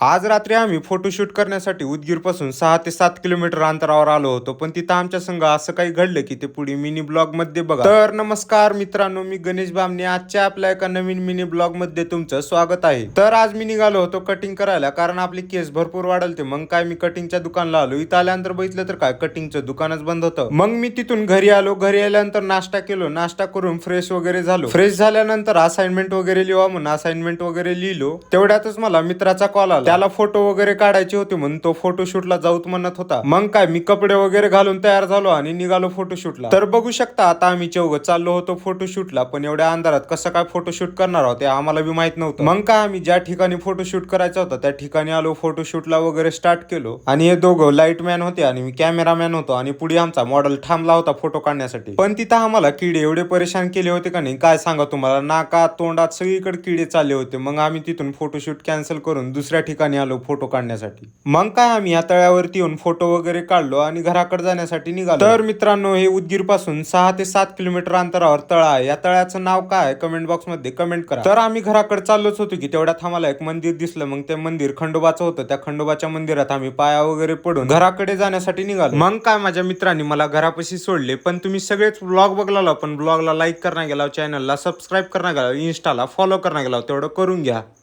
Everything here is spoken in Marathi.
आज रात्री आम्ही फोटोशूट करण्यासाठी उदगीरपासून 6 ते 7 किलोमीटर अंतरावर आलो होतो, पण तिथं आमच्या संग असं काही घडलं की ते पुढे मिनी ब्लॉग मध्ये बघा. तर नमस्कार मित्रांनो, मी गणेश बामणे. आजच्या आपल्या एका नवीन मिनी ब्लॉग मध्ये तुमचं स्वागत आहे. तर आज मी निघालो होतो कटिंग करायला, कारण आपले केस भरपूर वाढलते. मग काय मी कटिंगच्या दुकानला आलो. इथं आल्यानंतर बघितलं तर काय कटिंगचं दुकानच बंद होतं. मग मी तिथून घरी आलो. घरी आल्यानंतर नाश्ता केलो. नाश्ता करून फ्रेश वगैरे झालो. फ्रेश झाल्यानंतर असाइनमेंट वगैरे लिहा म्हणून असाइनमेंट वगैरे लिहिलो. तेवढ्यातच मला मित्राचा कॉल आला. त्याला फोटो वगैरे काढायचे होते म्हणून तो फोटोशूटला जाऊत म्हणत होता. मग काय मी कपडे वगैरे घालून तयार झालो आणि निघालो फोटोशूटला. तर बघू शकता आता आम्ही चौघ चाललो होतो फोटोशूटला, पण एवढ्या अंधारात कसं काय फोटोशूट करणार आहोत आम्हाला बी माहित नव्हतं. मग काय आम्ही ज्या ठिकाणी फोटोशूट करायचा होता त्या ठिकाणी आलो. फोटोशूटला वगैरे स्टार्ट केलो आणि हे दोघं लाईटमॅन होते आणि मी कॅमेरामॅन होतो आणि पुढे आमचा मॉडेल थांबला होता फोटो काढण्यासाठी. पण तिथं आम्हाला किडे एवढे परेशान केले होते का नाही काय सांगा तुम्हाला. नाकात तोंडात सगळीकडे किडे चालले होते. मग आम्ही तिथून फोटोशूट कॅन्सल करून दुसऱ्या ठिकाणी आलो फोटो काढण्यासाठी. मग काय आम्ही या तळ्यावरती येऊन फोटो वगैरे काढलो आणि घराकडे जाण्यासाठी निघालो. तर मित्रांनो, हे उदगीर पासून 6 ते 7 किलोमीटर अंतरावर तळा आहे. या तळ्याचं नाव काय आहे कमेंट बॉक्स मध्ये कमेंट करा. तर आम्ही घराकडे चाललोच होतो की तेवढ्यात आम्हाला एक मंदिर दिसलं. मग ते मंदिर खंडोबाचं होतं. त्या खंडोबाच्या मंदिरात आम्ही पाया वगैरे पडून घराकडे जाण्यासाठी निघालो. मग काय माझ्या मित्रांनी मला घरापाशी सोडले. पण तुम्ही सगळेच ब्लॉग बघला, पण ब्लॉगला लाईक करणं गेला, चॅनलला सबस्क्राईब करणं गेला, इंस्टाला फॉलो करणं गेला, तेवढं करून घ्या.